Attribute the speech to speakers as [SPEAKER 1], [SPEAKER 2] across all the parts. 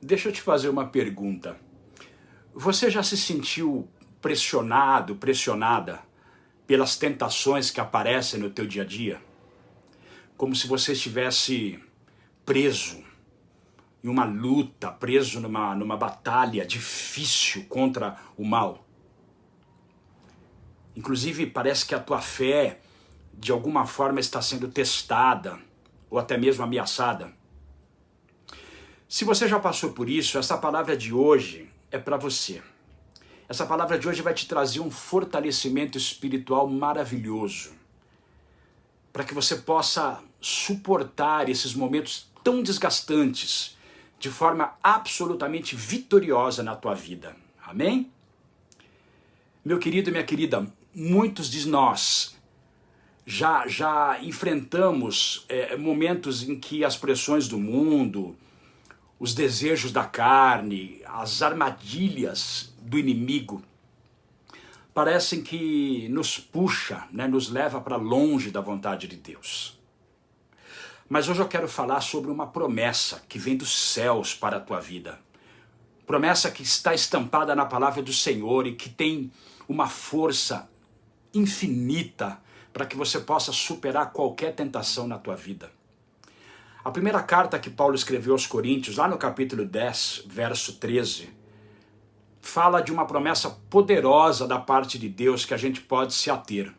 [SPEAKER 1] Deixa eu te fazer uma pergunta. Você já se sentiu pressionado, pressionada pelas tentações que aparecem no teu dia a dia? Como se você estivesse preso em uma luta, preso numa batalha difícil contra o mal? Inclusive, parece que a tua fé, de alguma forma, está sendo testada ou até mesmo ameaçada. Se você já passou por isso, essa palavra de hoje é para você. Essa palavra de hoje vai te trazer um fortalecimento espiritual maravilhoso, para que você possa suportar esses momentos tão desgastantes de forma absolutamente vitoriosa na tua vida. Amém? Meu querido e minha querida, muitos de nós já enfrentamos momentos em que as pressões do mundo, os desejos da carne, as armadilhas do inimigo parecem que nos puxa, nos leva para longe da vontade de Deus. Mas hoje eu quero falar sobre uma promessa que vem dos céus para a tua vida. Promessa que está estampada na palavra do Senhor e que tem uma força infinita para que você possa superar qualquer tentação na tua vida. A primeira carta que Paulo escreveu aos Coríntios, lá no capítulo 10, verso 13, fala de uma promessa poderosa da parte de Deus que a gente pode se ater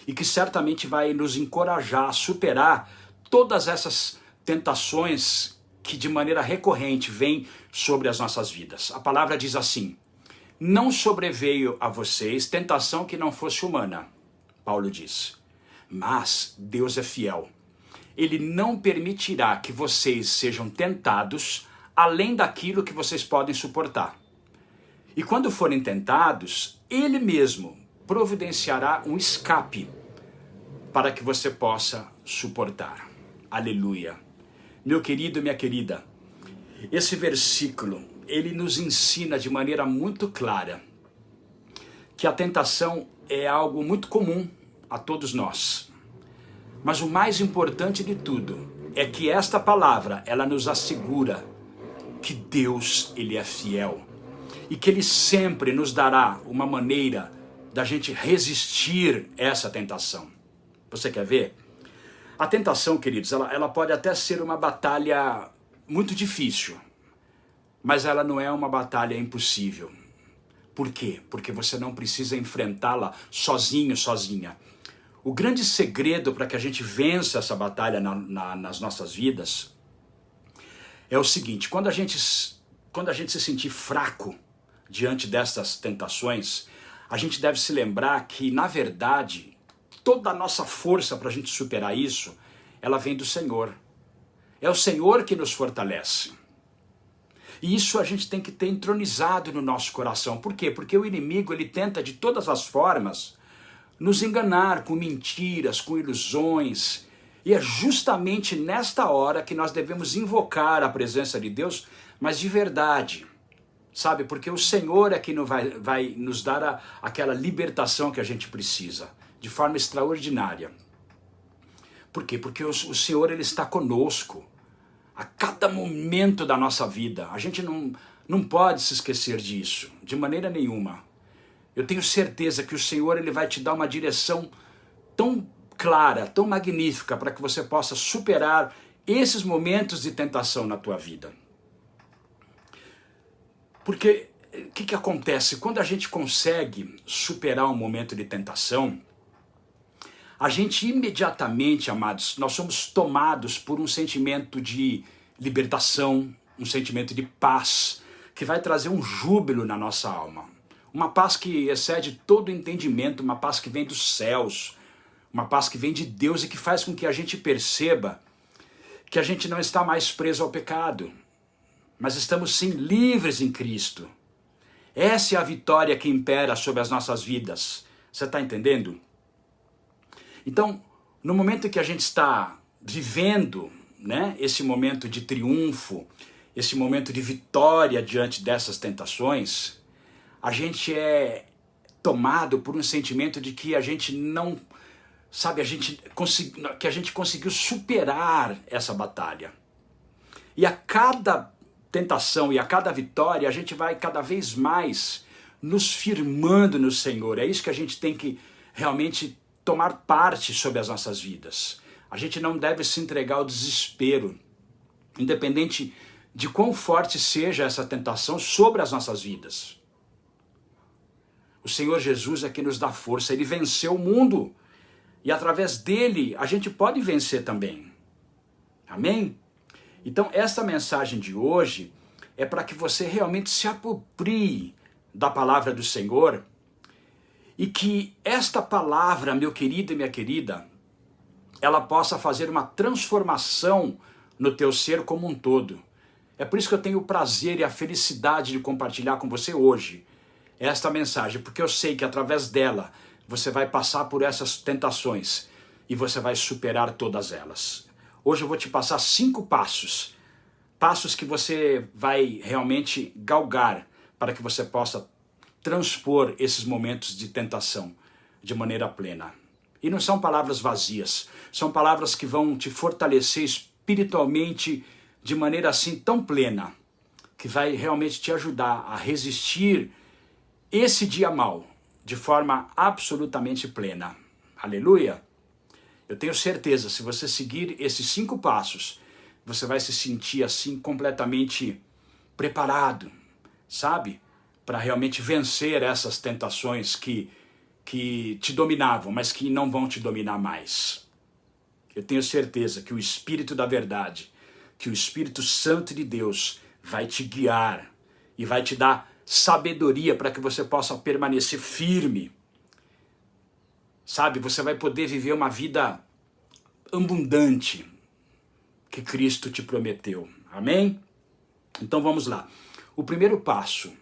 [SPEAKER 1] e que certamente vai nos encorajar a superar todas essas tentações que de maneira recorrente vêm sobre as nossas vidas. A palavra diz assim: não sobreveio a vocês tentação que não fosse humana, Paulo diz, mas Deus é fiel. Ele não permitirá que vocês sejam tentados além daquilo que vocês podem suportar. E quando forem tentados, Ele mesmo providenciará um escape para que você possa suportar. Aleluia. Meu querido e minha querida, esse versículo, ele nos ensina de maneira muito clara que a tentação é algo muito comum a todos nós. Mas o mais importante de tudo é que esta palavra, ela nos assegura que Deus, Ele é fiel. E que Ele sempre nos dará uma maneira da gente resistir essa tentação. Você quer ver? A tentação, queridos, ela pode até ser uma batalha muito difícil. Mas ela não é uma batalha impossível. Por quê? Porque você não precisa enfrentá-la sozinho, sozinha. O grande segredo para que a gente vença essa batalha nas nossas vidas é o seguinte: quando a gente se sentir fraco diante dessas tentações, a gente deve se lembrar que, na verdade, toda a nossa força para a gente superar isso, ela vem do Senhor. É o Senhor que nos fortalece. E isso a gente tem que ter entronizado no nosso coração. Por quê? Porque o inimigo, ele tenta de todas as formas nos enganar com mentiras, com ilusões. E é justamente nesta hora que nós devemos invocar a presença de Deus, mas de verdade. Sabe? Porque o Senhor é que vai nos dar aquela libertação que a gente precisa, de forma extraordinária. Por quê? Porque o Senhor, Ele está conosco a cada momento da nossa vida. A gente não pode se esquecer disso, de maneira nenhuma. Eu tenho certeza que o Senhor, Ele vai te dar uma direção tão clara, tão magnífica, para que você possa superar esses momentos de tentação na tua vida. Porque o que acontece? Quando a gente consegue superar um momento de tentação, a gente imediatamente, amados, nós somos tomados por um sentimento de libertação, um sentimento de paz, que vai trazer um júbilo na nossa alma. Uma paz que excede todo o entendimento, uma paz que vem dos céus, uma paz que vem de Deus e que faz com que a gente perceba que a gente não está mais preso ao pecado, mas estamos sim livres em Cristo. Essa é a vitória que impera sobre as nossas vidas. Você está entendendo? Então, no momento que a gente está vivendo, esse momento de triunfo, esse momento de vitória diante dessas tentações, a gente é tomado por um sentimento de que a gente não, sabe, que a gente conseguiu superar essa batalha. E a cada tentação e a cada vitória, a gente vai cada vez mais nos firmando no Senhor. É isso que a gente tem que realmente tomar parte sobre as nossas vidas. A gente não deve se entregar ao desespero, independente de quão forte seja essa tentação sobre as nossas vidas. O Senhor Jesus é que nos dá força, Ele venceu o mundo. E através dele, a gente pode vencer também. Amém? Então, esta mensagem de hoje é para que você realmente se aproprie da palavra do Senhor e que esta palavra, meu querido e minha querida, ela possa fazer uma transformação no teu ser como um todo. É por isso que eu tenho o prazer e a felicidade de compartilhar com você hoje esta mensagem, porque eu sei que através dela você vai passar por essas tentações e você vai superar todas elas. Hoje eu vou te passar 5 passos, passos que você vai realmente galgar para que você possa transpor esses momentos de tentação de maneira plena. E não são palavras vazias, são palavras que vão te fortalecer espiritualmente de maneira assim tão plena, que vai realmente te ajudar a resistir esse dia mau de forma absolutamente plena. Aleluia! Eu tenho certeza, se você seguir esses 5 passos, você vai se sentir assim completamente preparado, sabe? Para realmente vencer essas tentações que te dominavam, mas que não vão te dominar mais. Eu tenho certeza que o Espírito da verdade, que o Espírito Santo de Deus vai te guiar e vai te dar sabedoria para que você possa permanecer firme. Sabe, você vai poder viver uma vida abundante que Cristo te prometeu. Amém? Então vamos lá. O primeiro passo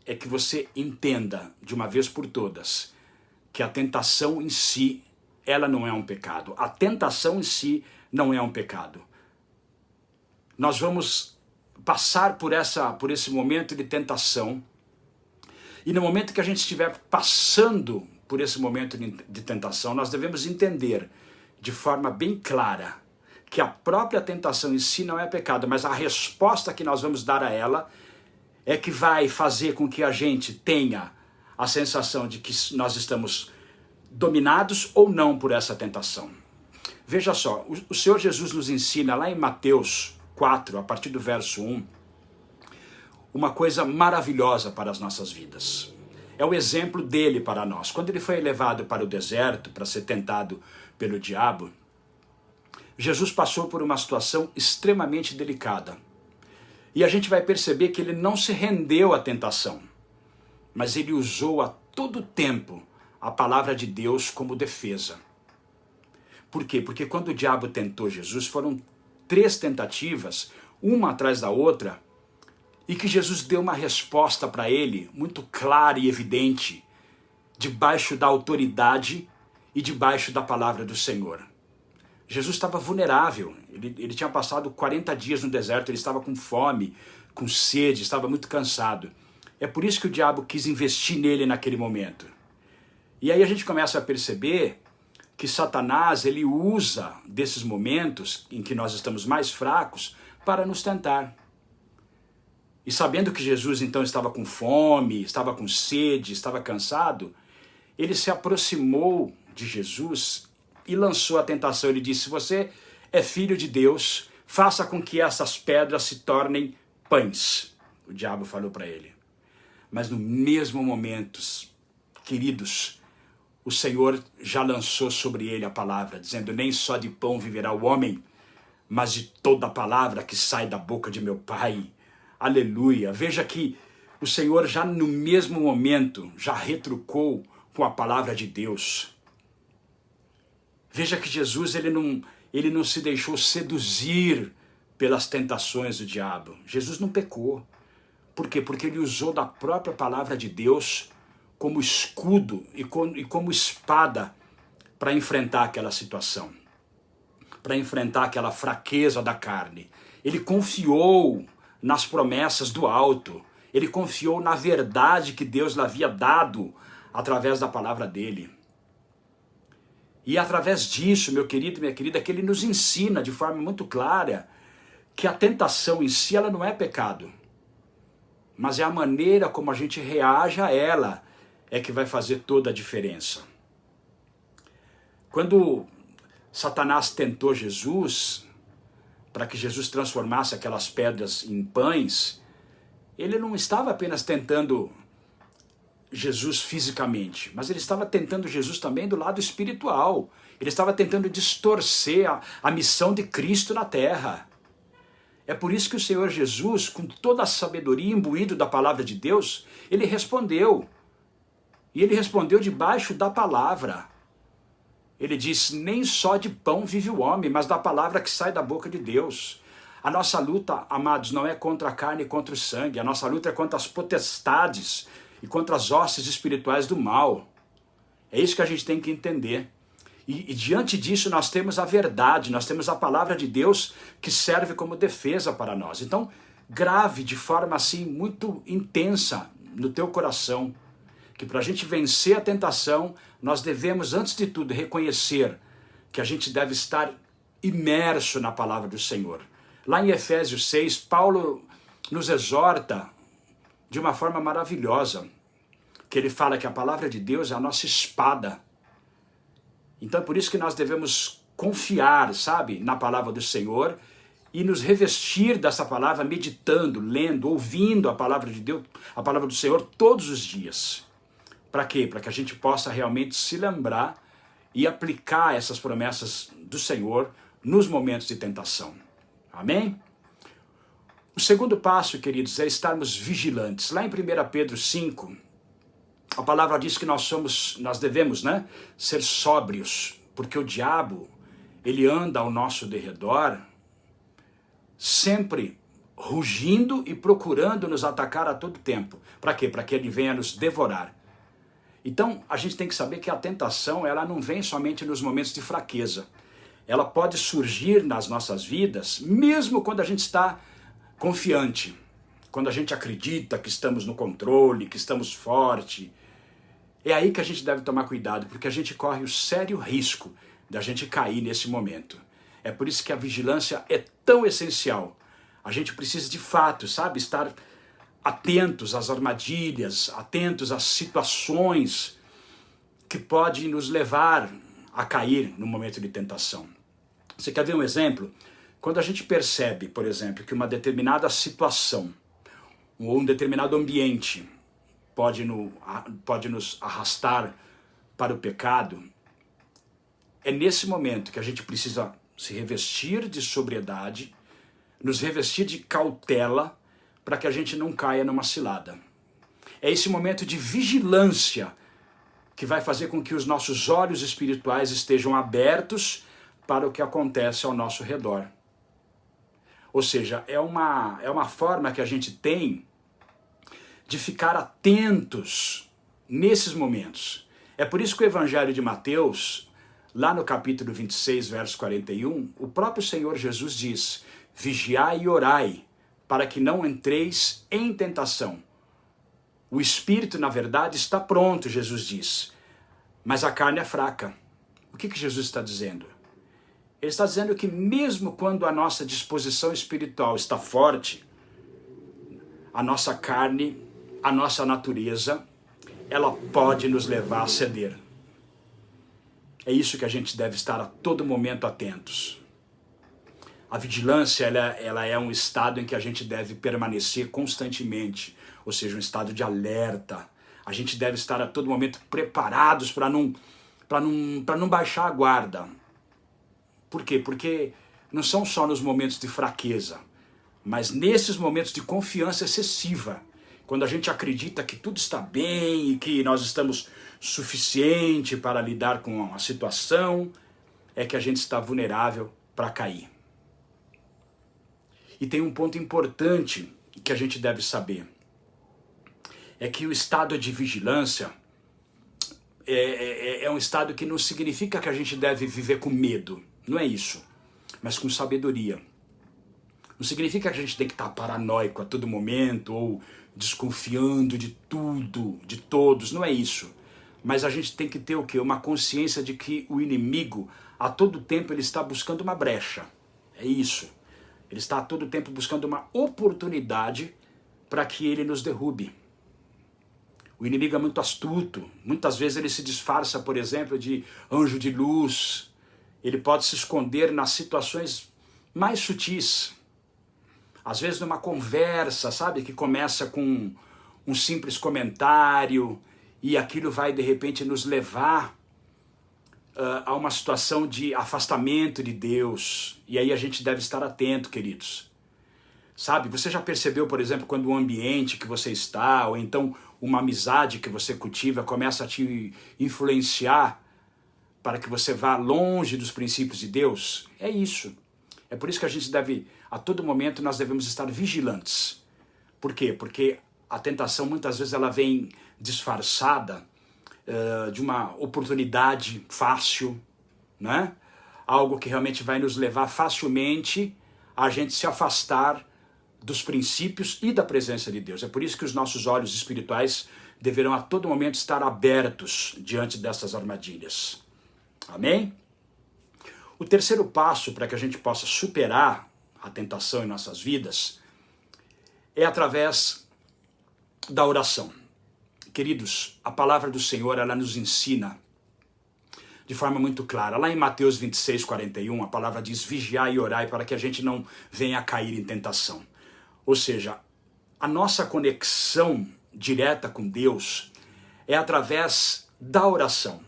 [SPEAKER 1] é que você entenda de uma vez por todas que a tentação em si, ela não é um pecado. A tentação em si não é um pecado. Nós vamos passar por esse momento de tentação. E no momento que a gente estiver passando por esse momento de tentação, nós devemos entender de forma bem clara que a própria tentação em si não é pecado, mas a resposta que nós vamos dar a ela é que vai fazer com que a gente tenha a sensação de que nós estamos dominados ou não por essa tentação. Veja só, o Senhor Jesus nos ensina lá em Mateus 4, a partir do verso 1, uma coisa maravilhosa para as nossas vidas. É o exemplo dele para nós. Quando ele foi levado para o deserto para ser tentado pelo diabo, Jesus passou por uma situação extremamente delicada. E a gente vai perceber que ele não se rendeu à tentação, mas ele usou a todo tempo a palavra de Deus como defesa. Por quê? Porque quando o diabo tentou Jesus, foram 3 tentativas, uma atrás da outra, e que Jesus deu uma resposta para ele muito clara e evidente, debaixo da autoridade e debaixo da palavra do Senhor. Jesus estava vulnerável, ele tinha passado 40 dias no deserto, ele estava com fome, com sede, estava muito cansado. É por isso que o diabo quis investir nele naquele momento. E aí a gente começa a perceber que Satanás, ele usa desses momentos em que nós estamos mais fracos para nos tentar. E sabendo que Jesus então estava com fome, estava com sede, estava cansado, ele se aproximou de Jesus e lançou a tentação. Ele disse: se você é filho de Deus, faça com que essas pedras se tornem pães. O diabo falou para ele. Mas no mesmo momento, queridos, o Senhor já lançou sobre ele a palavra, dizendo: nem só de pão viverá o homem, mas de toda a palavra que sai da boca de meu Pai. Aleluia! Veja que o Senhor já no mesmo momento já retrucou com a palavra de Deus. Veja que Jesus ele não se deixou seduzir pelas tentações do diabo. Jesus não pecou. Por quê? Porque ele usou da própria palavra de Deus como escudo e como espada para enfrentar aquela situação, para enfrentar aquela fraqueza da carne. Ele confiou nas promessas do alto, ele confiou na verdade que Deus lhe havia dado através da palavra dele. E através disso, meu querido e minha querida, que ele nos ensina de forma muito clara que a tentação em si ela não é pecado. mas é a maneira como a gente reage a ela é que vai fazer toda a diferença. Quando Satanás tentou Jesus, para que Jesus transformasse aquelas pedras em pães, ele não estava apenas tentando Jesus fisicamente, mas ele estava tentando Jesus também do lado espiritual. Ele estava tentando distorcer a missão de Cristo na terra. É por isso que o Senhor Jesus, com toda a sabedoria, imbuído da palavra de Deus, ele respondeu. E ele respondeu debaixo da palavra. Ele diz, nem só de pão vive o homem, mas da palavra que sai da boca de Deus. A nossa luta, amados, não é contra a carne e contra o sangue. A nossa luta é contra as potestades e contra as hostes espirituais do mal. É isso que a gente tem que entender. E diante disso nós temos a verdade, nós temos a palavra de Deus que serve como defesa para nós. Então, grave de forma assim muito intensa no teu coração, que para a gente vencer a tentação, nós devemos, antes de tudo, reconhecer que a gente deve estar imerso na palavra do Senhor. Lá em Efésios 6, Paulo nos exorta de uma forma maravilhosa, que ele fala que a palavra de Deus é a nossa espada. Então é por isso que nós devemos confiar, sabe, na palavra do Senhor e nos revestir dessa palavra, meditando, lendo, ouvindo a palavra de Deus, a palavra do Senhor todos os dias. Para quê? Para que a gente possa realmente se lembrar e aplicar essas promessas do Senhor nos momentos de tentação. Amém? O segundo passo, queridos, é estarmos vigilantes. Lá em 1 Pedro 5, a palavra diz que nós devemos, ser sóbrios, porque o diabo, ele anda ao nosso derredor, sempre rugindo e procurando nos atacar a todo tempo. Para quê? Para que ele venha nos devorar. Então, a gente tem que saber que a tentação, ela não vem somente nos momentos de fraqueza. Ela pode surgir nas nossas vidas, mesmo quando a gente está confiante, quando a gente acredita que estamos no controle, que estamos fortes. É aí que a gente deve tomar cuidado, porque a gente corre o sério risco de a gente cair nesse momento. É por isso que a vigilância é tão essencial. A gente precisa de fato, sabe, estar atentos às armadilhas, atentos às situações que podem nos levar a cair no momento de tentação. Você quer ver um exemplo? Quando a gente percebe, por exemplo, que uma determinada situação ou um determinado ambiente pode nos arrastar para o pecado, é nesse momento que a gente precisa se revestir de sobriedade, nos revestir de cautela, para que a gente não caia numa cilada. É esse momento de vigilância que vai fazer com que os nossos olhos espirituais estejam abertos para o que acontece ao nosso redor. Ou seja, é uma forma que a gente tem de ficar atentos nesses momentos. É por isso que o Evangelho de Mateus, lá no capítulo 26, verso 41, o próprio Senhor Jesus diz, vigiai e orai, para que não entreis em tentação. O espírito, na verdade, está pronto, Jesus diz, mas a carne é fraca. O que Jesus está dizendo? Ele está dizendo que mesmo quando a nossa disposição espiritual está forte, a nossa carne, a nossa natureza, ela pode nos levar a ceder. É isso que a gente deve estar a todo momento atentos. A vigilância, ela é um estado em que a gente deve permanecer constantemente, ou seja, um estado de alerta. A gente deve estar a todo momento preparados para não baixar a guarda. Por quê? Porque não são só nos momentos de fraqueza, mas nesses momentos de confiança excessiva, quando a gente acredita que tudo está bem e que nós estamos suficiente para lidar com a situação, é que a gente está vulnerável para cair. E tem um ponto importante que a gente deve saber. É que o estado de vigilância é um estado que não significa que a gente deve viver com medo. Não é isso. Mas com sabedoria. Não significa que a gente tem que estar paranoico a todo momento ou desconfiando de tudo, de todos. Não é isso. Mas a gente tem que ter o quê? Uma consciência de que o inimigo, a todo tempo, ele está buscando uma brecha. É isso. Ele está a todo tempo buscando uma oportunidade para que ele nos derrube. O inimigo é muito astuto. Muitas vezes ele se disfarça, por exemplo, de anjo de luz. Ele pode se esconder nas situações mais sutis. Às vezes numa conversa, sabe, que começa com um simples comentário e aquilo vai de repente nos levar a uma situação de afastamento de Deus. E aí a gente deve estar atento, queridos. Sabe, você já percebeu, por exemplo, quando o ambiente que você está, ou então uma amizade que você cultiva, começa a te influenciar para que você vá longe dos princípios de Deus? É isso. É por isso que a gente deve, a todo momento, nós devemos estar vigilantes. Por quê? Porque a tentação, muitas vezes, ela vem disfarçada de uma oportunidade fácil, né? Algo que realmente vai nos levar facilmente a gente se afastar dos princípios e da presença de Deus. É por isso que os nossos olhos espirituais deverão a todo momento estar abertos diante dessas armadilhas. Amém? O terceiro passo para que a gente possa superar a tentação em nossas vidas é através da oração. Queridos, a palavra do Senhor, ela nos ensina de forma muito clara. Lá em Mateus 26, 41, a palavra diz: vigiai e orai para que a gente não venha a cair em tentação. Ou seja, a nossa conexão direta com Deus é através da oração.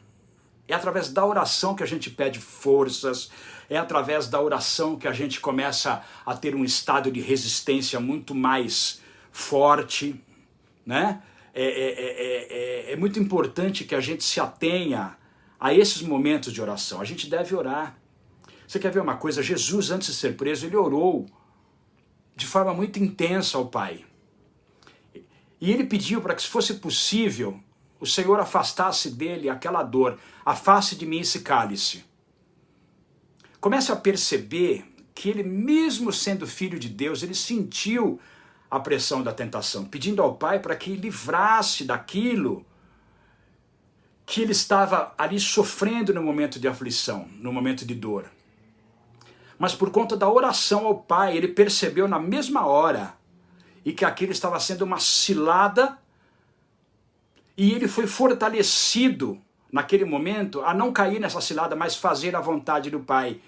[SPEAKER 1] É através da oração que a gente pede forças, é através da oração que a gente começa a ter um estado de resistência muito mais forte, né? É muito importante que a gente se atenha a esses momentos de oração. A gente deve orar. Você quer ver uma coisa? Jesus, antes de ser preso, ele orou de forma muito intensa ao Pai. E ele pediu para que, se fosse possível, o Senhor afastasse dele aquela dor. Afaste de mim esse cálice. Comece a perceber que ele, mesmo sendo filho de Deus, ele sentiu a pressão da tentação, pedindo ao Pai para que livrasse daquilo que ele estava ali sofrendo no momento de aflição, no momento de dor. Mas por conta da oração ao Pai, ele percebeu na mesma hora e que aquilo estava sendo uma cilada, e ele foi fortalecido naquele momento a não cair nessa cilada, mas fazer a vontade do Pai.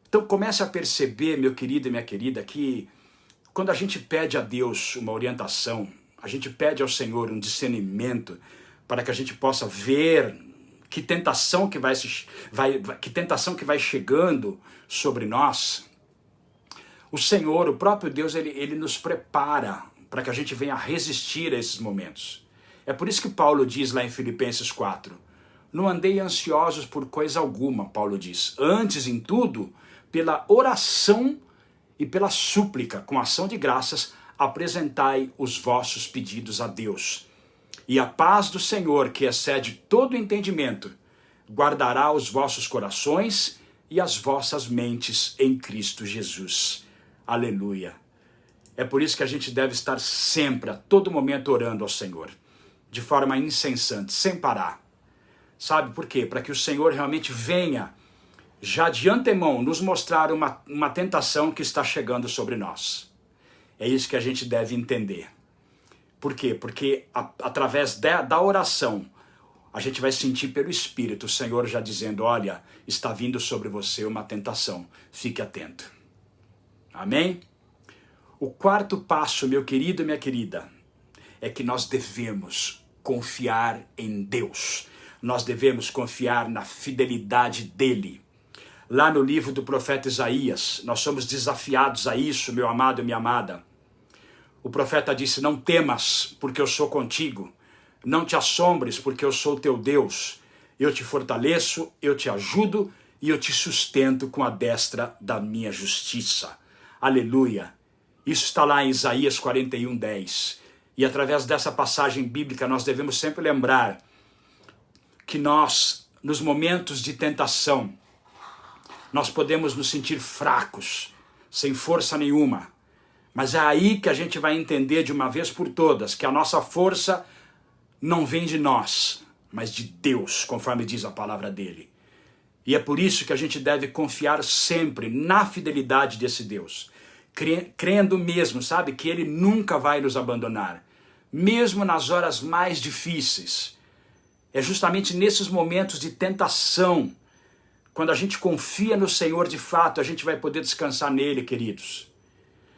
[SPEAKER 1] Então comece a perceber, meu querido e minha querida, que quando a gente pede a Deus uma orientação, a gente pede ao Senhor um discernimento para que a gente possa ver que tentação que vai chegando sobre nós. O Senhor, o próprio Deus, ele nos prepara para que a gente venha resistir a esses momentos. É por isso que Paulo diz lá em Filipenses 4, não andei ansiosos por coisa alguma, Paulo diz, antes em tudo, pela oração e pela súplica, com ação de graças, apresentai os vossos pedidos a Deus. E a paz do Senhor, que excede todo entendimento, guardará os vossos corações e as vossas mentes em Cristo Jesus. Aleluia. É por isso que a gente deve estar sempre, a todo momento, orando ao Senhor, de forma incessante, sem parar. Sabe por quê? Para que o Senhor realmente venha, já de antemão, nos mostrar uma tentação que está chegando sobre nós. É isso que a gente deve entender. Por quê? Porque através da oração, a gente vai sentir pelo Espírito o Senhor já dizendo, olha, está vindo sobre você uma tentação, fique atento. Amém? O quarto passo, meu querido e minha querida, é que nós devemos confiar em Deus. Nós devemos confiar na fidelidade dEle. Lá no livro do profeta Isaías, nós somos desafiados a isso, meu amado e minha amada. O profeta disse, não temas, porque eu sou contigo. Não te assombres, porque eu sou teu Deus. Eu te fortaleço, eu te ajudo e eu te sustento com a destra da minha justiça. Aleluia. Isso está lá em Isaías 41, 10. E através dessa passagem bíblica nós devemos sempre lembrar que nós, nos momentos de tentação, nós podemos nos sentir fracos, sem força nenhuma. Mas é aí que a gente vai entender de uma vez por todas que a nossa força não vem de nós, mas de Deus, conforme diz a palavra dele. E é por isso que a gente deve confiar sempre na fidelidade desse Deus, crendo mesmo, sabe, que Ele nunca vai nos abandonar, mesmo nas horas mais difíceis. É justamente nesses momentos de tentação, quando a gente confia no Senhor de fato, a gente vai poder descansar nele, queridos,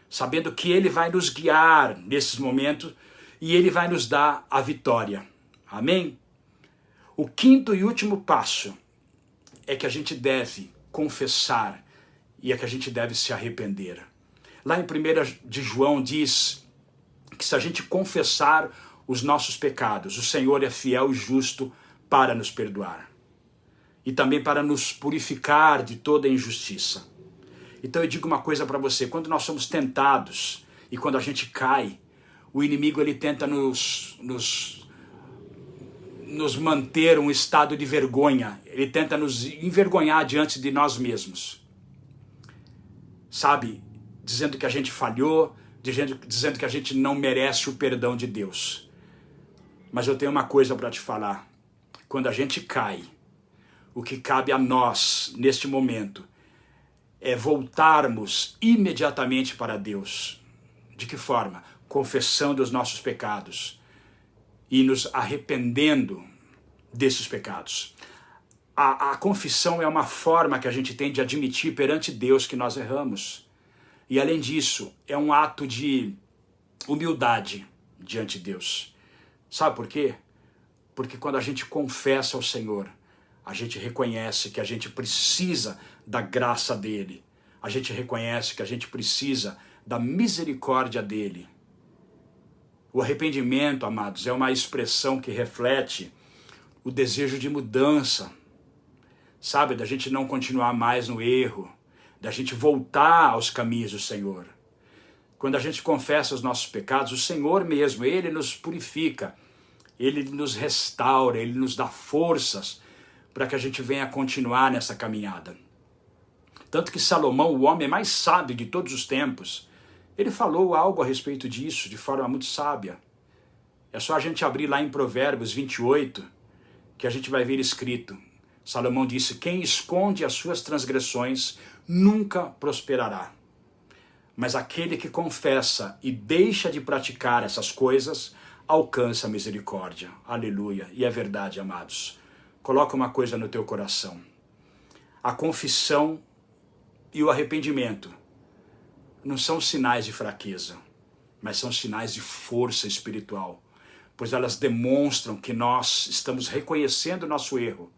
[SPEAKER 1] sabendo que Ele vai nos guiar nesses momentos e Ele vai nos dar a vitória. Amém? O quinto e último passo é que a gente deve confessar e é que a gente deve se arrepender. Lá em 1 de João diz que se a gente confessar os nossos pecados, o Senhor é fiel e justo para nos perdoar e também para nos purificar de toda injustiça. Então eu digo uma coisa para você, quando nós somos tentados e quando a gente cai, o inimigo ele tenta nos manter um estado de vergonha, ele tenta nos envergonhar diante de nós mesmos, sabe, dizendo que a gente falhou, dizendo que a gente não merece o perdão de Deus. Mas eu tenho uma coisa para te falar, quando a gente cai, o que cabe a nós neste momento é voltarmos imediatamente para Deus. De que forma? Confessando os nossos pecados e nos arrependendo desses pecados. A confissão é uma forma que a gente tem de admitir perante Deus que nós erramos. E além disso, é um ato de humildade diante de Deus. Sabe por quê? Porque quando a gente confessa ao Senhor, a gente reconhece que a gente precisa da graça dele. A gente reconhece que a gente precisa da misericórdia dele. O arrependimento, amados, é uma expressão que reflete o desejo de mudança, sabe? Da gente não continuar mais no erro, da gente voltar aos caminhos do Senhor. Quando a gente confessa os nossos pecados, o Senhor mesmo, Ele nos purifica, Ele nos restaura, Ele nos dá forças para que a gente venha continuar nessa caminhada. Tanto que Salomão, o homem mais sábio de todos os tempos, ele falou algo a respeito disso de forma muito sábia. É só a gente abrir lá em Provérbios 28, que a gente vai ver escrito. Salomão disse, quem esconde as suas transgressões nunca prosperará. Mas aquele que confessa e deixa de praticar essas coisas, alcança a misericórdia. Aleluia. E é verdade, amados. Coloca uma coisa no teu coração. A confissão e o arrependimento não são sinais de fraqueza, mas são sinais de força espiritual, pois elas demonstram que nós estamos reconhecendo o nosso erro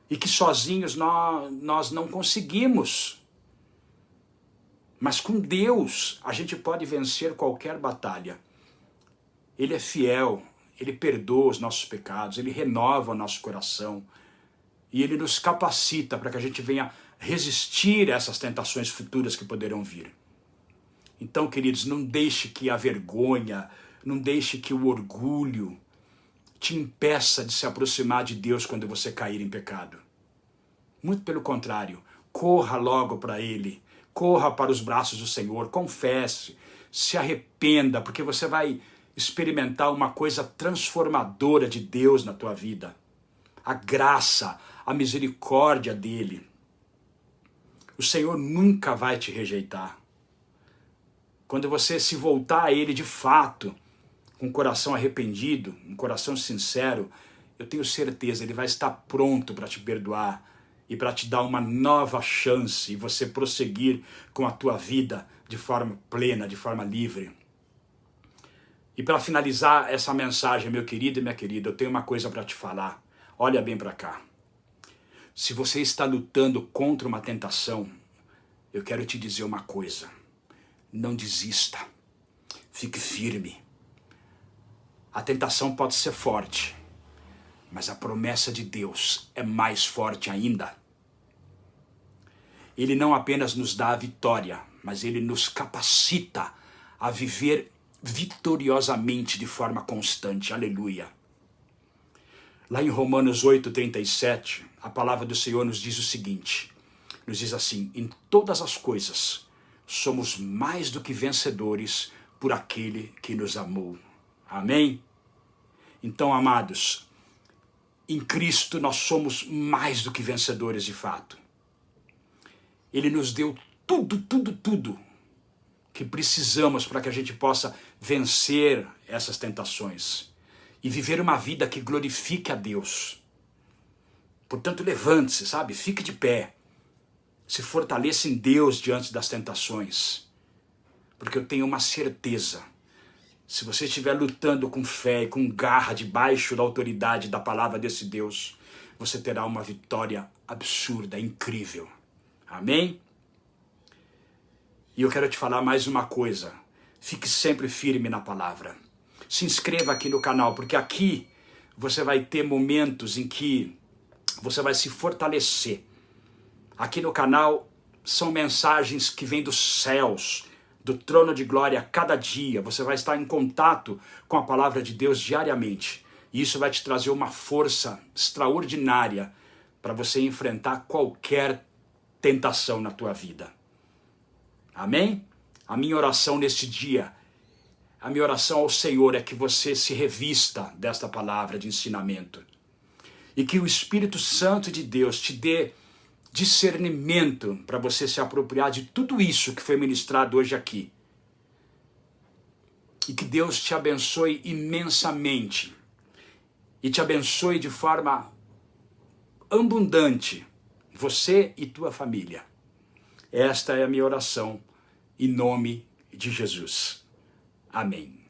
[SPEAKER 1] e que sozinhos nós não conseguimos. Mas com Deus a gente pode vencer qualquer batalha. Ele é fiel, Ele perdoa os nossos pecados, Ele renova o nosso coração e Ele nos capacita para que a gente venha resistir a essas tentações futuras que poderão vir. Então, queridos, não deixe que a vergonha, não deixe que o orgulho te impeça de se aproximar de Deus quando você cair em pecado. Muito pelo contrário, corra logo para Ele, corra para os braços do Senhor, confesse, se arrependa, porque você vai experimentar uma coisa transformadora de Deus na tua vida. A graça, a misericórdia dEle. O Senhor nunca vai te rejeitar. Quando você se voltar a Ele de fato, com um coração arrependido, um coração sincero, eu tenho certeza, Ele vai estar pronto para te perdoar e para te dar uma nova chance e você prosseguir com a tua vida de forma plena, de forma livre. E para finalizar essa mensagem, meu querido e minha querida, eu tenho uma coisa para te falar. Olha bem para cá. Se você está lutando contra uma tentação, eu quero te dizer uma coisa. Não desista. Fique firme. A tentação pode ser forte, mas a promessa de Deus é mais forte ainda. Ele não apenas nos dá a vitória, mas Ele nos capacita a viver vitoriosamente de forma constante. Aleluia. Lá em Romanos 8:37, a palavra do Senhor nos diz o seguinte, nos diz assim, em todas as coisas somos mais do que vencedores por aquele que nos amou. Amém? Então, amados, em Cristo nós somos mais do que vencedores de fato. Ele nos deu tudo que precisamos para que a gente possa vencer essas tentações e viver uma vida que glorifique a Deus. Portanto, levante-se, sabe? Fique de pé. Se fortaleça em Deus diante das tentações. Porque eu tenho uma certeza. Se você estiver lutando com fé e com garra debaixo da autoridade da palavra desse Deus, você terá uma vitória absurda, incrível. Amém? E eu quero te falar mais uma coisa. Fique sempre firme na palavra. Se inscreva aqui no canal, porque aqui você vai ter momentos em que você vai se fortalecer. Aqui no canal são mensagens que vêm dos céus, do trono de glória a cada dia. Você vai estar em contato com a palavra de Deus diariamente. E isso vai te trazer uma força extraordinária para você enfrentar qualquer tentação na tua vida. Amém? A minha oração neste dia, a minha oração ao Senhor é que você se revista desta palavra de ensinamento. E que o Espírito Santo de Deus te dê discernimento para você se apropriar de tudo isso que foi ministrado hoje aqui. E que Deus te abençoe imensamente. E te abençoe de forma abundante, você e tua família. Esta é a minha oração, em nome de Jesus. Amém.